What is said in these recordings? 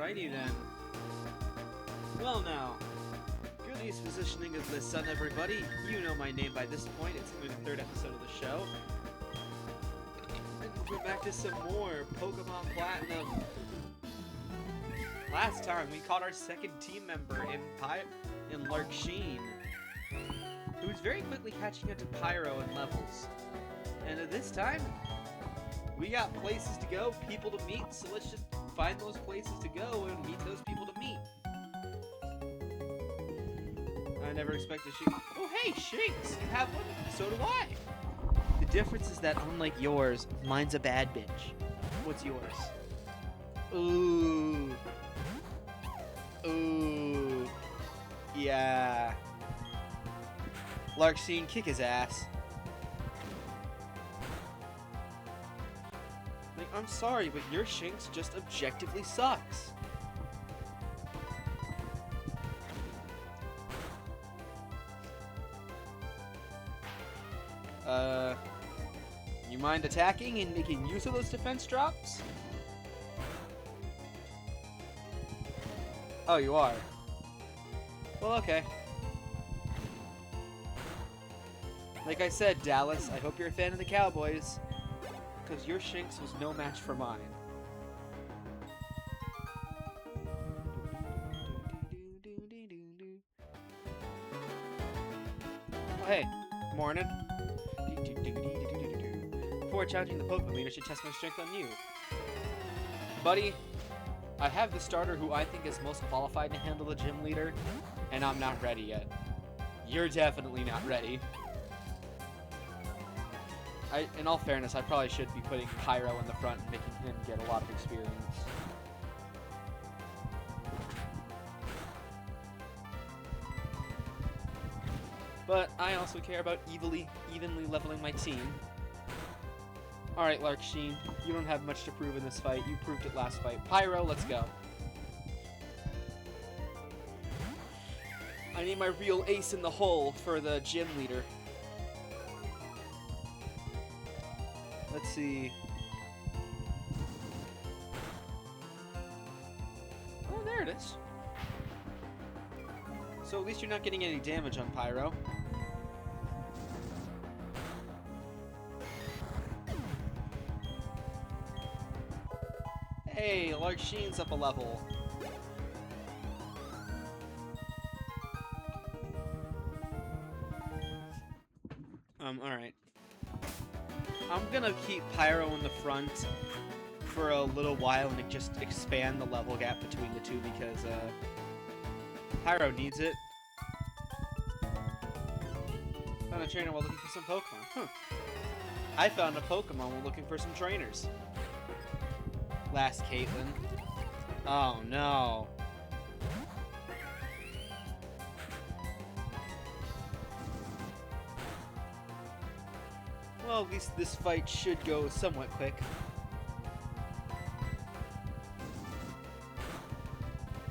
Alrighty then. Well now, Goodie's positioning is the sun, everybody. You know my name by this point. It's only the third episode of the show. And we're back to some more Pokemon Platinum. Last time we caught our second team member in Lark Sheen, who was very quickly catching up to Pyro in levels. And at this time, we got places to go, people to meet, so let's just find those places to go and meet those people to meet. I never expected Oh hey, Shinx! You have one? So do I! The difference is that unlike yours, mine's a bad bitch. What's yours? Ooh. Ooh. Yeah. Larksheen, kick his ass. Like, I'm sorry, but your Shinx just objectively sucks. You mind attacking and making use of those defense drops? Oh, you are. Well, okay. Like I said, Dallas, I hope you're a fan of the Cowboys, because your Shinx was no match for mine. Oh, hey. Morning. Before challenging the Pokemon leader, I should test my strength on you. Buddy, I have the starter who I think is most qualified to handle the gym leader, and I'm not ready yet. You're definitely not ready. In all fairness, I probably should be putting Pyro in the front and making him get a lot of experience. But I also care about evenly leveling my team. Alright, Larksheen, you don't have much to prove in this fight. You proved it last fight. Pyro, let's go. I need my real ace in the hole for the gym leader. Let's see. Oh, there it is. So at least you're not getting any damage on Pyro. Hey, Larksheen's up a level. Alright. I'm gonna keep Pyro in the front for a little while and just expand the level gap between the two because, Pyro needs it. Found a trainer while looking for some Pokemon. Huh. I found a Pokemon while looking for some trainers. Last Caitlin. Oh no. Well, at least this fight should go somewhat quick.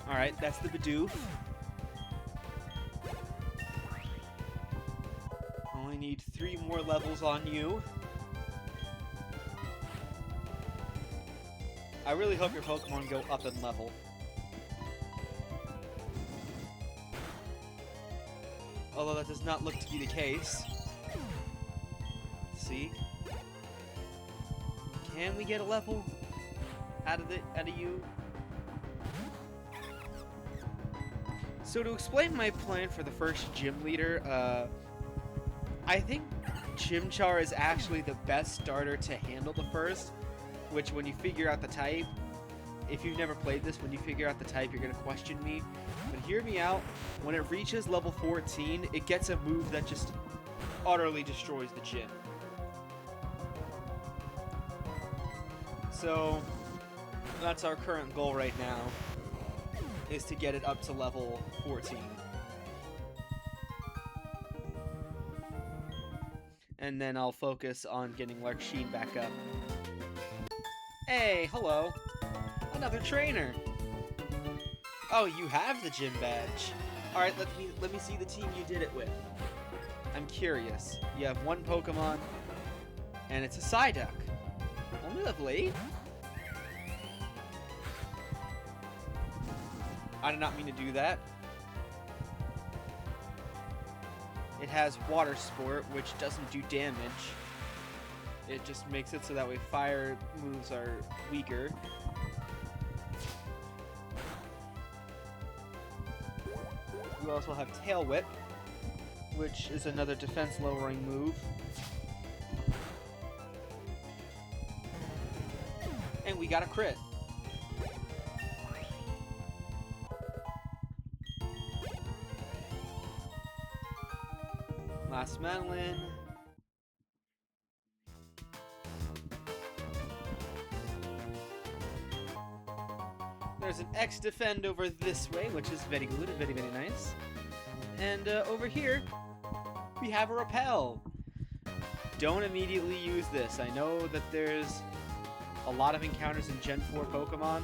Alright, that's the Bidoof. Only need 3 more levels on you. I really hope your Pokemon go up in level. Although that does not look to be the case. Let's see. Can we get a level out of you? So to explain my plan for the first gym leader, I think Chimchar is actually the best starter to handle the first. Which, when you figure out the type, if you've never played this, when you figure out the type, you're going to question me. But hear me out, when it reaches level 14, it gets a move that just utterly destroys the gym. So, that's our current goal right now, is to get it up to level 14. And then I'll focus on getting Larksheen back up. Hey, hello. Another trainer. Oh, you have the gym badge. Alright, let me see the team you did it with. I'm curious. You have 1 Pokemon, and it's a Psyduck. Only level 8? I did not mean to do that. It has Water Sport, which doesn't do damage. It just makes it so that way fire moves are weaker. We also have Tail Whip, which is another defense lowering move. And we got a crit. Last Madeline. There's an X defend over this way, which is very good and very, very nice. And over here, we have a repel. Don't immediately use this. I know that there's a lot of encounters in Gen 4 Pokemon,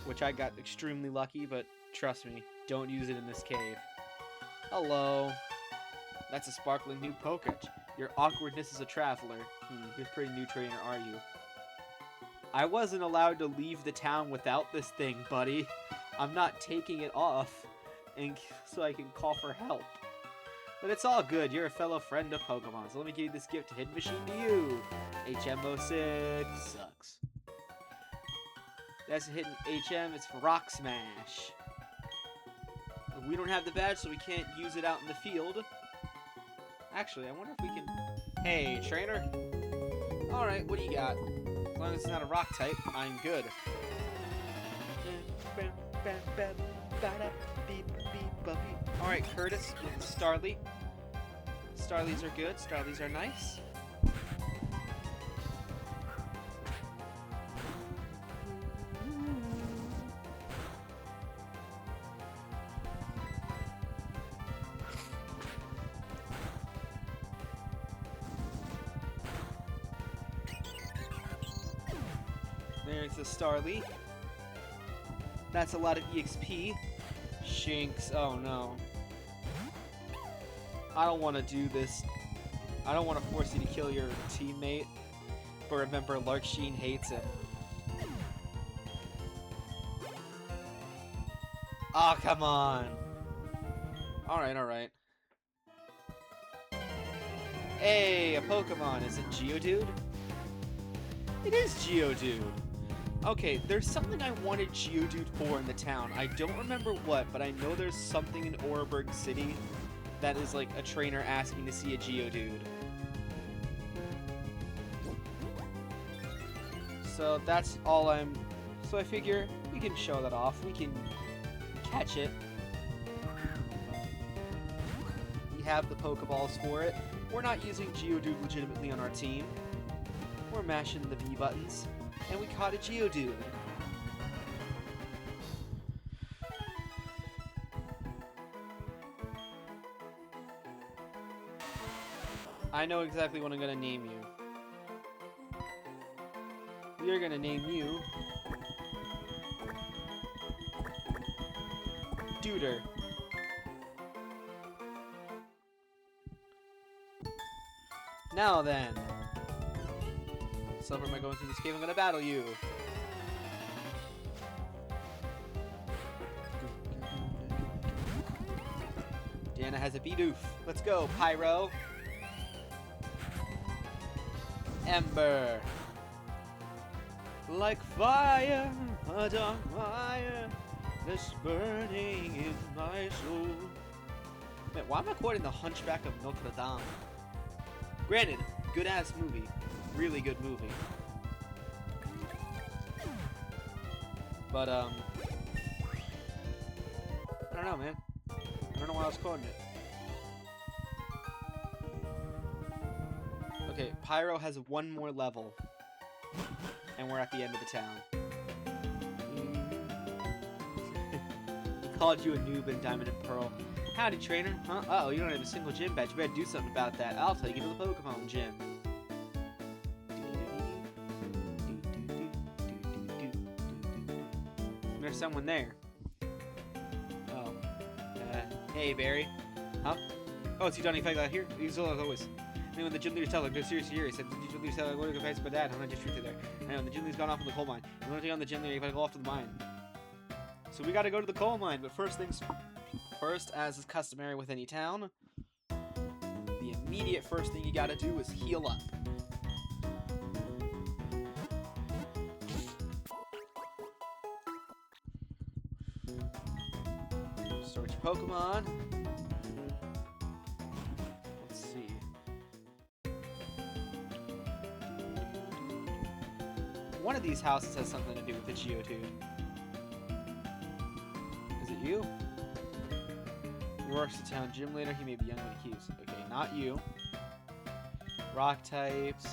which I got extremely lucky, but trust me, don't use it in this cave. Hello. That's a sparkling new Poketch. Your awkwardness as a traveler. You're a pretty new trainer, are you? I wasn't allowed to leave the town without this thing, buddy. I'm not taking it off so I can call for help. But it's all good. You're a fellow friend of Pokemon, so let me give you this gift, Hidden Machine, to you. HM06 sucks. That's a hidden HM. It's for Rock Smash. We don't have the badge, so we can't use it out in the field. Actually, I wonder if we can... Hey, trainer. Alright, what do you got? As long as it's not a rock type, I'm good. Alright, Curtis with Starly. Starlies are good. Starlies are nice. There's the Starly. That's a lot of EXP. Shinx. Oh no. I don't want to do this. I don't want to force you to kill your teammate. But remember, Larksheen hates him. Oh, come on. Alright, alright. Hey, a Pokemon. Is it Geodude? It is Geodude. Okay, there's something I wanted Geodude for in the town. I don't remember what, but I know there's something in Oreburgh City that is like a trainer asking to see a Geodude. So that's all So I figure we can show that off. We can catch it. We have the Pokeballs for it. We're not using Geodude legitimately on our team. We're mashing the B buttons. And we caught a Geodude. I know exactly what I'm gonna name you. We are gonna name you Duder. Now then. So, am I going through this cave? I'm gonna battle you. Diana has a Bidoof. Let's go, Pyro. Ember. Like fire, a dark fire that's burning in my soul. Man, why am I quoting The Hunchback of Notre Dame? Granted, good-ass movie. Really good movie. But, I don't know, man. I don't know why I was quoting it. Okay, Pyro has one more level. And we're at the end of the town. He called you a noob in Diamond and Pearl. Howdy, trainer. Huh? Uh-oh, you don't have a single gym badge. You better do something about that. I'll take you to the Pokemon gym. There's someone there. Oh. Hey, Barry. Huh? Oh, it's you, Donnie Faggot here? He's always. And when the gym leader tells like, they're serious here, he said, the gym leader tells like, what are you going to my dad? I'm not just shoot you there. And when the gym leader's gone off in the coal mine. I'm going to take on the gym leader, you gotta go off to the mine. So we gotta go to the coal mine, but first things first, as is customary with any town, the immediate first thing you gotta do is heal up. Search Pokemon. Let's see. One of these houses has something to do with the Geodude. Is it you? Roark's the town gym leader. He may be young when he keeps. Okay, not you. Rock types.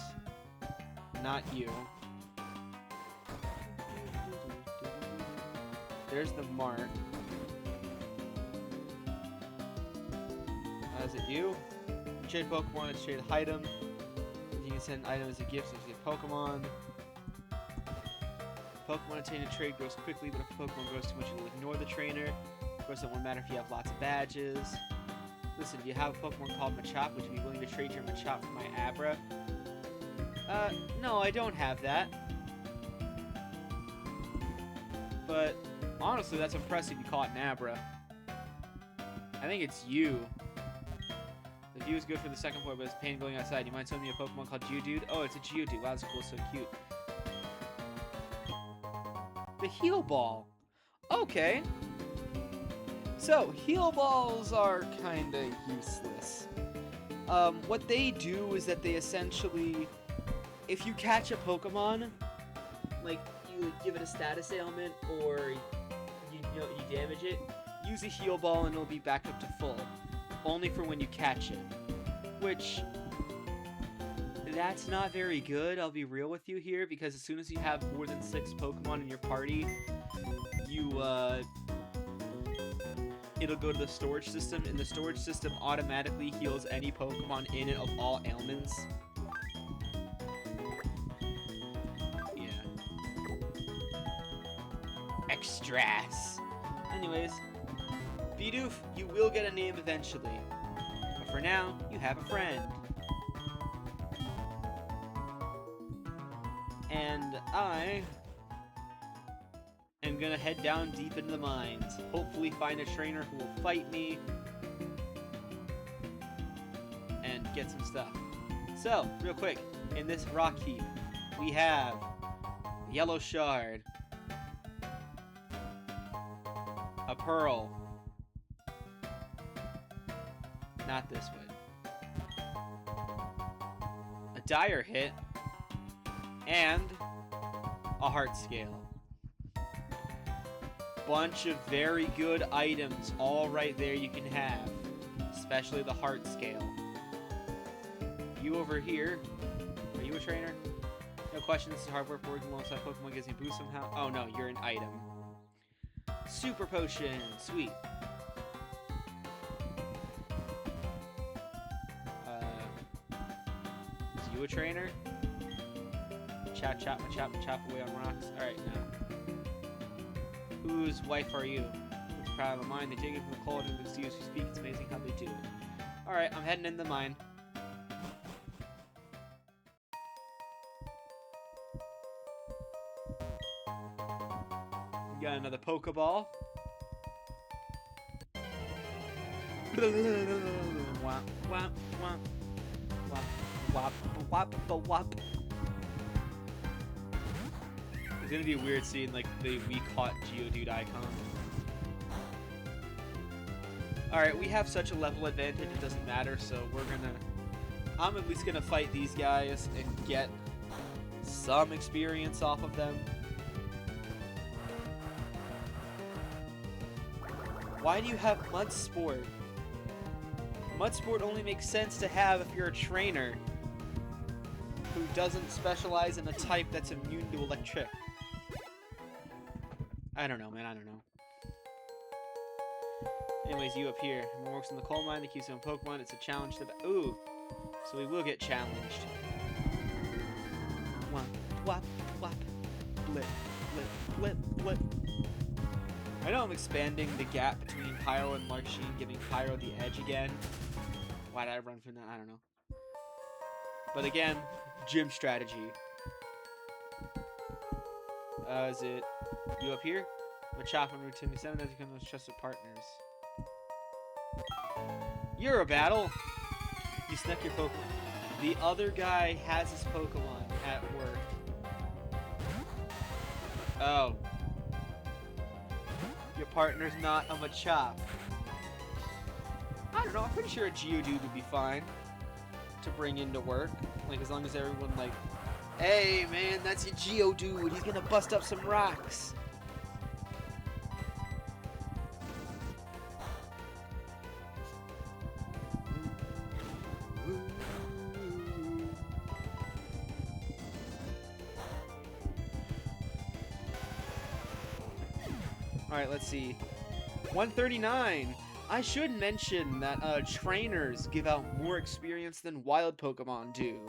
Not you. There's the mark. Is it you? You trade Pokemon and trade item. You can send an item as a gift so you get Pokemon. Pokemon obtained a trade grows quickly, but if a Pokemon grows too much, you'll ignore the trainer. Of course, it won't matter if you have lots of badges. Listen, do you have a Pokemon called Machop? Would you be willing to trade your Machop for my Abra? No, I don't have that. But, honestly, that's impressive you call it an Abra. I think it's you. The view is good for the second floor, but it's pain going outside. You mind telling me a Pokemon called Geodude? Oh, it's a Geodude. Wow, that's cool, so cute. The Heal Ball. Okay. So, Heal Balls are kinda useless. What they do is that they essentially, if you catch a Pokemon, like, you give it a status ailment, or you damage it, use a Heal Ball and it'll be back up to full. Only for when you catch it. Which, that's not very good, I'll be real with you here, because as soon as you have more than 6 Pokemon in your party, it'll go to the storage system, and the storage system automatically heals any Pokemon in it of all ailments. Yeah. Extras. Anyways, Bidoof, you will get a name eventually. But for now, you have a friend. And I am gonna head down deep into the mines. Hopefully find a trainer who will fight me. And get some stuff. So, real quick, in this rock heap, we have Yellow Shard, a Pearl, not this one, a Dire Hit, and a Heart Scale. Bunch of very good items all right there you can have, especially the Heart Scale. You over here, are you a trainer? No question, this is hard work working alongside Pokemon gives me boost somehow. Oh no, you're an item. Super Potion, sweet. Is you a trainer? Chop, chop, chop, chop away on rocks. Alright, now. Whose wife are you? It's proud of mine. They take it from the cold and the sea as we speak. It's amazing how they do it. Alright, I'm heading in the mine. Got another Pokeball. Wop, wop, wop. Wop, wop, wop, wop, wop. It's gonna be weird seeing like the We Caught Geodude icon. Alright, we have such a level advantage it doesn't matter, so I'm at least gonna fight these guys and get some experience off of them. Why do you have Mudsport? Mudsport only makes sense to have if you're a trainer who doesn't specialize in a type that's immune to electric. I don't know, man, I don't know. Anyways, you up here. Everyone works in the coal mine to keep some Pokemon. It's a challenge to the... Ooh! So we will get challenged. Whop, whop, whop. Blip, blip, blip, blip. I know I'm expanding the gap between Pyro and Larksheen, giving Pyro the edge again. Why did I run from that? I don't know. But again, gym strategy. Is it you up here? Machop and Routine 7 as become those trusted partners. You're a battle! You snuck your Pokemon. The other guy has his Pokemon at work. Oh. Your partner's not a Machop. I don't know, I'm pretty sure a Geodude would be fine to bring into work. Like, as long as everyone, like, hey, man, that's your Geodude. He's gonna bust up some rocks. Alright, let's see. 139. I should mention that trainers give out more experience than wild Pokemon do.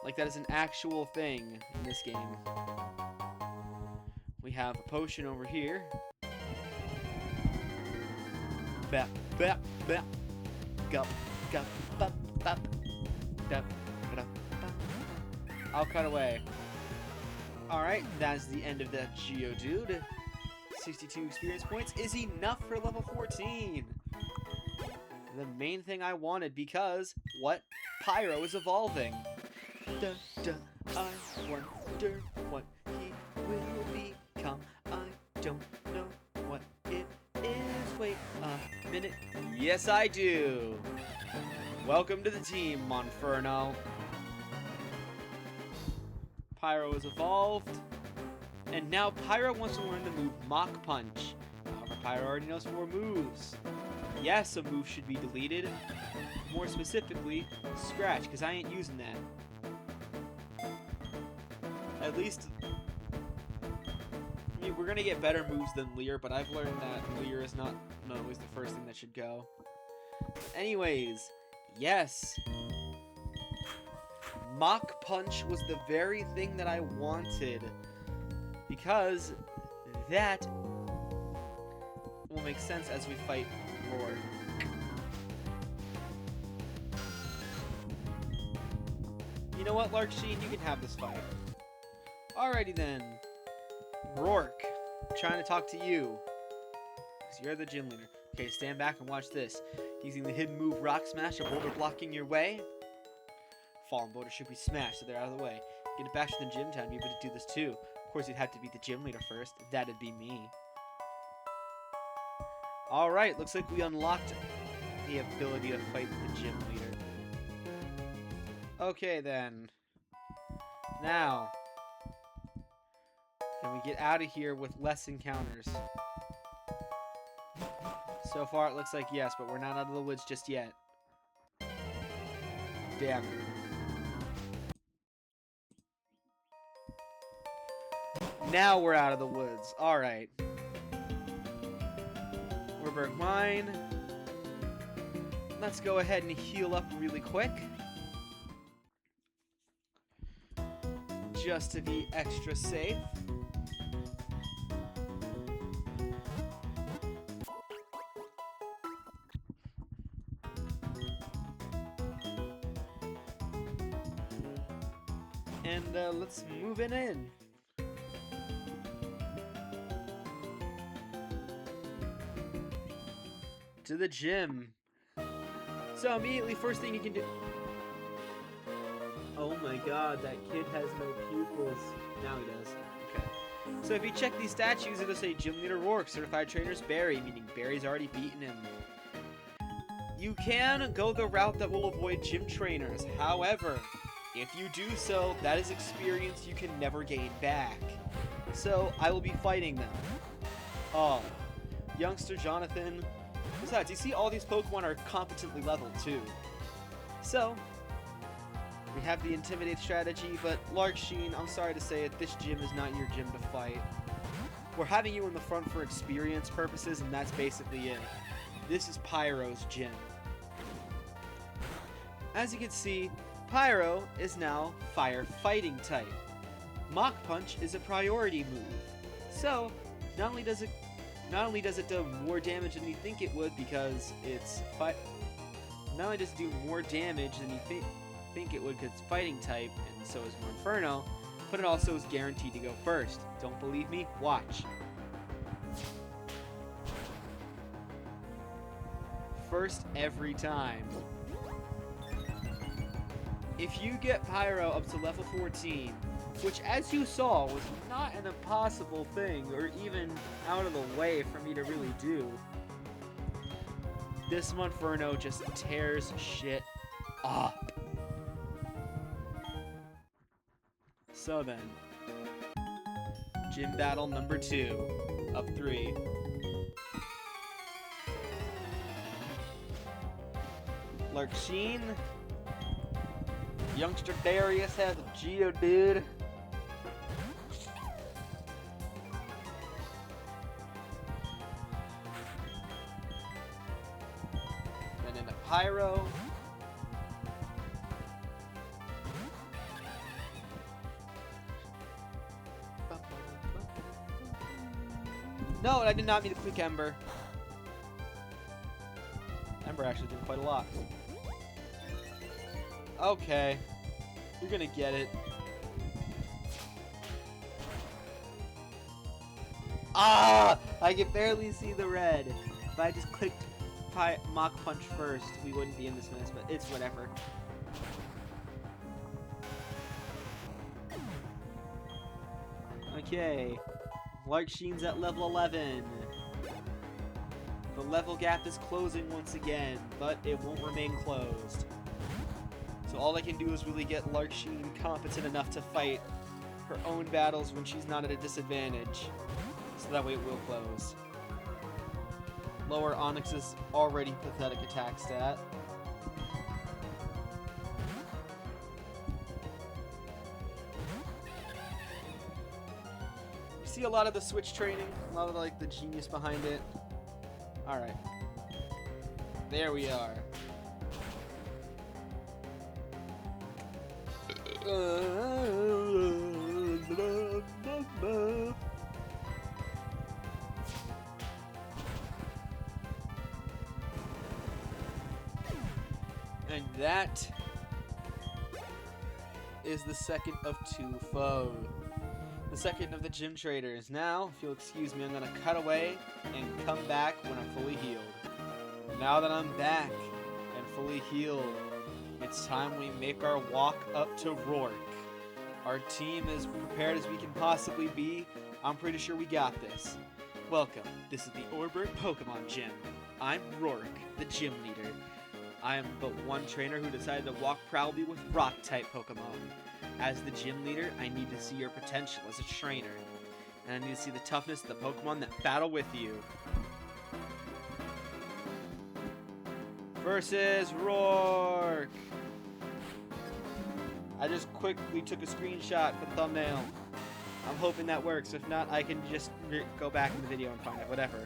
Like, that is an actual thing in this game. We have a potion over here. Bap, bap, bap. Gup, gup, bup, bup. Dup, dup, bup. I'll cut away. Alright, that's the end of that Geodude. 62 experience points is enough for level 14. The main thing I wanted because, what? Pyro is evolving. Duh, duh, I wonder what he will become. I don't know what it is. Wait a minute. Yes, I do. Welcome to the team, Monferno. Pyro is evolved. And now Pyro wants to learn the move Mach Punch. However, Pyro already knows 4 moves. Yes, a move should be deleted. More specifically, Scratch, because I ain't using that. At least, I mean, we're going to get better moves than Leer, but I've learned that Leer is not always the first thing that should go. Anyways, yes. Mach Punch was the very thing that I wanted. Because that will make sense as we fight Roark. You know what, Larksheen? You can have this fight. Alrighty then. Roark, I'm trying to talk to you. Because you're the gym leader. Okay, stand back and watch this. Using the hidden move Rock Smash, a boulder blocking your way. Fallen boulder should be smashed so they're out of the way. Get it back to the gym town, be able to do this too. Of course, you'd have to be the gym leader first. That'd be me. Alright, looks like we unlocked the ability to fight the gym leader. Okay, then. Now, can we get out of here with less encounters? So far, it looks like yes, but we're not out of the woods just yet. Damn. Now we're out of the woods. Alright. Warburg Mine. Let's go ahead and heal up really quick. Just to be extra safe. And let's move it in. To the gym. So immediately, first thing you can do... Oh my god, that kid has no pupils. Now he does. Okay. So if you check these statues, it'll say Gym Leader Roark, Certified Trainer's Barry, meaning Barry's already beaten him. You can go the route that will avoid gym trainers. However, if you do so, that is experience you can never gain back. So I will be fighting them. Oh, youngster Jonathan. Besides, you see all these Pokemon are competently leveled too. So, we have the Intimidate strategy, but Larksheen, I'm sorry to say it, this gym is not your gym to fight. We're having you in the front for experience purposes, and that's basically it. This is Pyro's gym. As you can see, Pyro is now Fire Fighting type. Mach Punch is a priority move. So, not only does it do more damage than you think it would because it's not only does it do more damage than you think it would because it's fighting type, and so is Monferno, but it also is guaranteed to go first. Don't believe me? Watch. first every time. If you get Pyro up to level 14, which as you saw was not an impossible thing or even out of the way for me to really do, this Monferno just tears shit up. So then, gym battle number 2 of 3. Larksheen. Youngster Darius has a Geodude. Then in a Pyro. No, I did not mean to click Ember. Ember actually did quite a lot. Okay. You're gonna get it. Ah! I can barely see the red. If I just clicked Mach Punch first, we wouldn't be in this mess, but it's whatever. Okay. Larksheen's at level 11. The level gap is closing once again, but it won't remain closed. So all I can do is really get Larksheen competent enough to fight her own battles when she's not at a disadvantage. So that way it will close. Lower Onyx's already pathetic attack stat. You see a lot of the switch training, a lot of like the genius behind it. Alright. There we are. And that is the second of 2 foes. The second of the gym traders. Now, if you'll excuse me, I'm gonna cut away and come back when I'm fully healed. Now that I'm back and fully healed, it's time we make our walk up to Roark. Our team is prepared as we can possibly be. I'm pretty sure we got this. Welcome. This is the Oreburgh Pokemon Gym. I'm Roark, the gym leader. I am but one trainer who decided to walk proudly with Rock-type Pokemon. As the gym leader, I need to see your potential as a trainer. And I need to see the toughness of the Pokemon that battle with you. Versus Roark! I just quickly took a screenshot for the thumbnail. I'm hoping that works. If not, I can just go back in the video and find it. Whatever.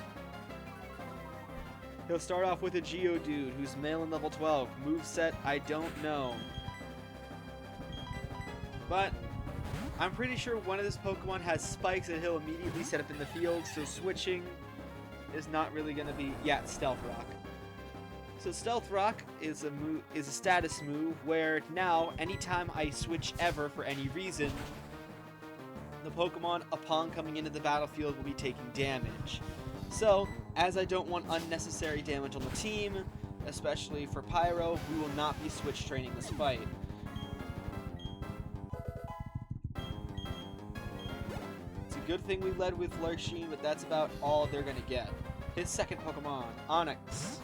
He'll start off with a Geodude, who's male and level 12. Moveset, I don't know. But I'm pretty sure one of this Pokemon has spikes that he'll immediately set up in the field, so switching is not really going to be... Yeah, it's Stealth Rock. So Stealth Rock is a status move where now, anytime I switch ever for any reason, the Pokemon, upon coming into the battlefield, will be taking damage. So, as I don't want unnecessary damage on the team, especially for Pyro, we will not be switch training this fight. It's a good thing we led with Larksheen, but that's about all they're gonna get. His second Pokemon, Onix.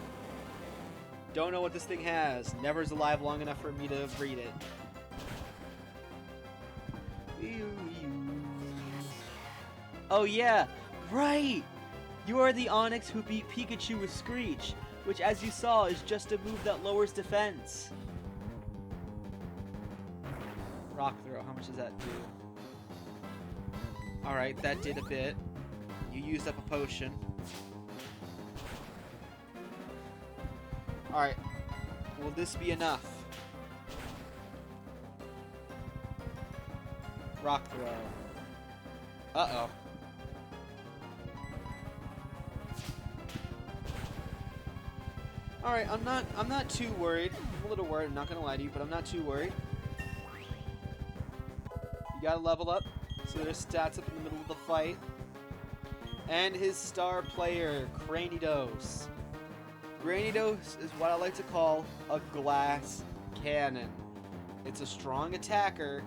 Don't know what this thing has. Never's alive long enough for me to breed it. Oh yeah, right! You are the Onix who beat Pikachu with Screech, which as you saw is just a move that lowers defense. Rock Throw, how much does that do? Alright, that did a bit. You used up a potion. Alright, will this be enough? Rock Throw. Uh-oh. Alright, I'm not too worried. I'm a little worried, I'm not gonna lie to you, but I'm not too worried. You gotta level up, so there's stats up in the middle of the fight. And his star player, Cranidos. Granidos is what I like to call a glass cannon. It's a strong attacker,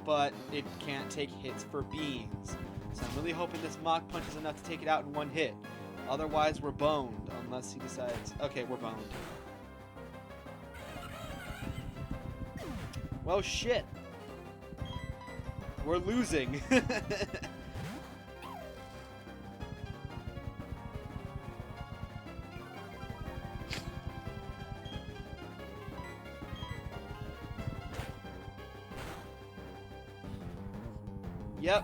but it can't take hits for beans. So I'm really hoping this Mach Punch is enough to take it out in one hit. Otherwise, we're boned, unless he decides... Okay, we're boned. Well, shit. We're losing. Yep.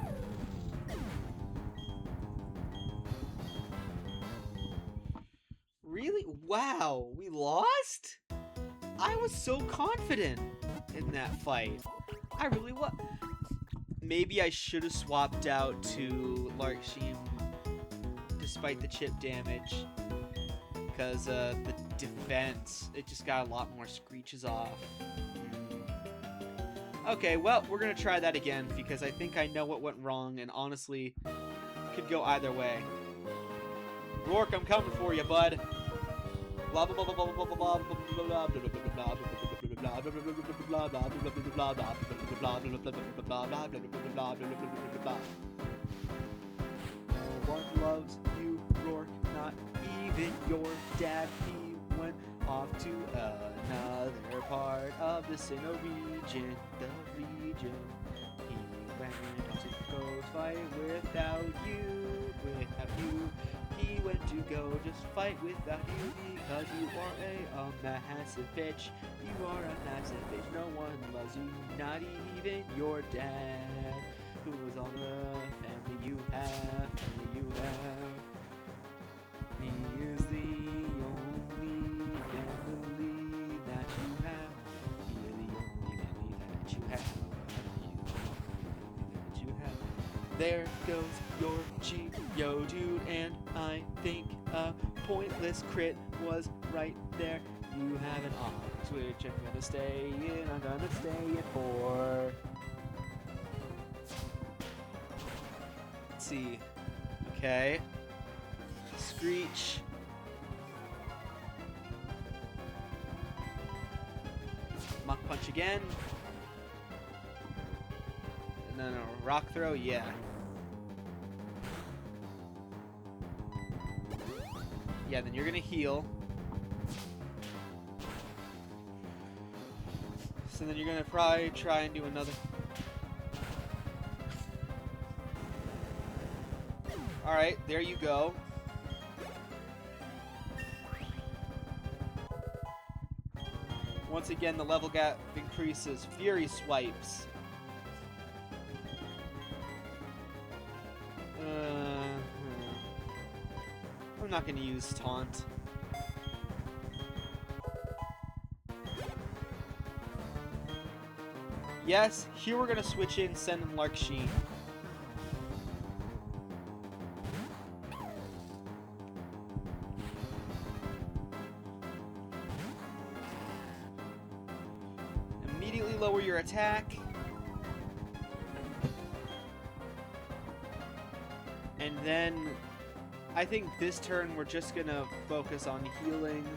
Really? Wow, we lost? I was so confident in that fight. I really was. Maybe I should have swapped out to Larksheem despite the chip damage. Because the defense, it just got a lot more screeches off. Okay, well, we're gonna try that again because I think I know what went wrong and honestly could go either way. Roark, I'm coming for you, bud. Blah blah blah blah blah blah blah blah blah. No one loves you, Roark, not even your dad. He went off to another part of the Sinnoh region, He went off to go fight without you. He went to go just fight without you because you are a massive bitch. You are a massive bitch. No one loves you, not even your dad. Who was all the family you have? He is the only family that you have. He is the only family that you have. There goes your Geodude, and I think a pointless crit was right there. You have an off switch. I'm gonna stay in for. Let's see. Okay. Screech. Mach Punch again. And then a Rock Throw, yeah. Yeah, then you're gonna heal. So then you're gonna probably try and do another. Alright, there you go. Once again, the level gap increases. Fury Swipes. I'm not going to use Taunt. Yes, here we're going to switch in Send and Larksheem. Immediately lower your attack. And then I think this turn we're just gonna focus on healing.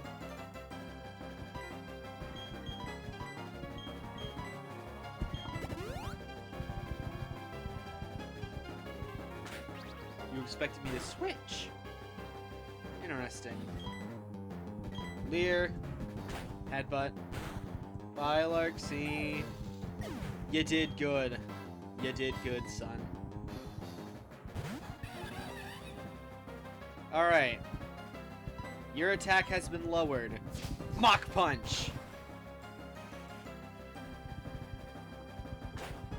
You expected me to switch? Interesting. Leer. Headbutt. Bye, Larksy. You did good. You did good, son. Alright. Your attack has been lowered. Mach Punch!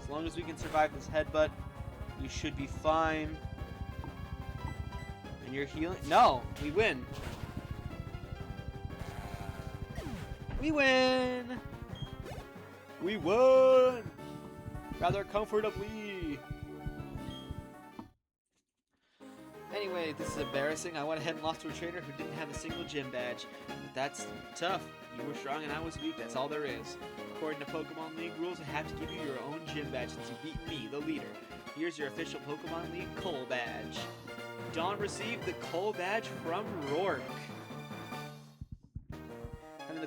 As long as we can survive this headbutt, you should be fine. And you're healing? No! We win! We win! We won! Rather comfortably! Anyway, this is embarrassing. I went ahead and lost to a trainer who didn't have a single gym badge. But that's tough. You were strong and I was weak. That's all there is. According to Pokemon League rules, I have to give you your own gym badge since you beat me, the leader. Here's your official Pokemon League Coal Badge. Dawn received the Coal Badge from Roark.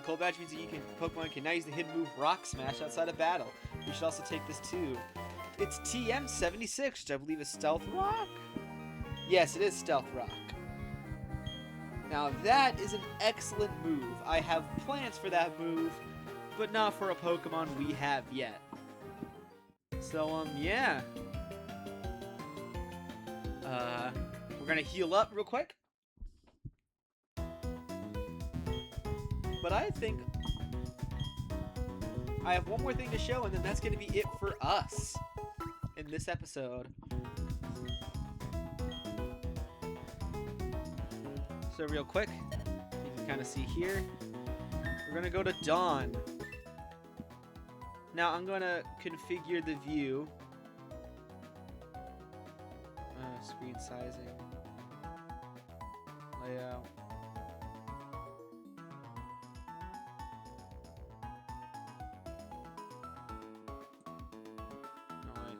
the cold badge means that Pokemon can now use the hidden move Rock Smash outside of battle. You should also take this too. It's TM76, which I believe is Stealth Rock? Yes, it is Stealth Rock. Now that is an excellent move. I have plans for that move, but not for a Pokemon we have yet. So, yeah. We're gonna heal up real quick. But I think I have one more thing to show, and then that's gonna be it for us in this episode. So real quick, you can kind of see here, we're gonna go to Dawn. Now I'm gonna configure the view. Screen sizing. Layout. Oh, wait.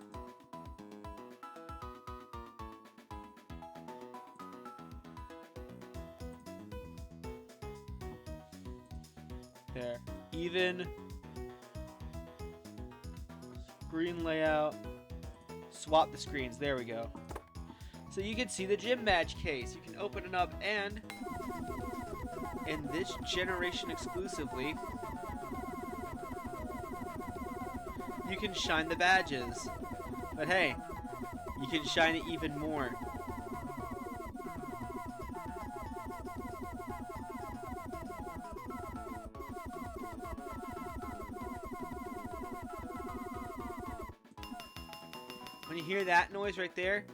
There. Even. Screen layout. Swap the screens. There we go. So you can see the gym badge case. You can open it up, and in this generation exclusively, you can shine the badges. But hey, you can shine it even more. When you hear that noise right there,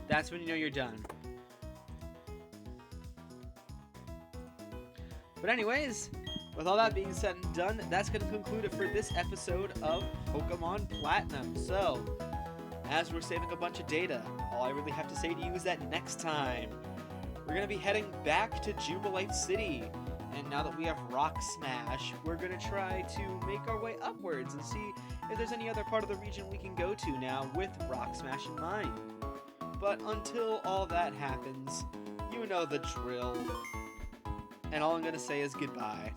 that's when you know you're done. But anyways, with all that being said and done, that's going to conclude it for this episode of Pokemon Platinum. So, as we're saving a bunch of data, all I really have to say to you is that next time, we're going to be heading back to Jubilite City. And now that we have Rock Smash, we're going to try to make our way upwards and see if there's any other part of the region we can go to now with Rock Smash in mind. But until all that happens, you know the drill. And all I'm going to say is goodbye.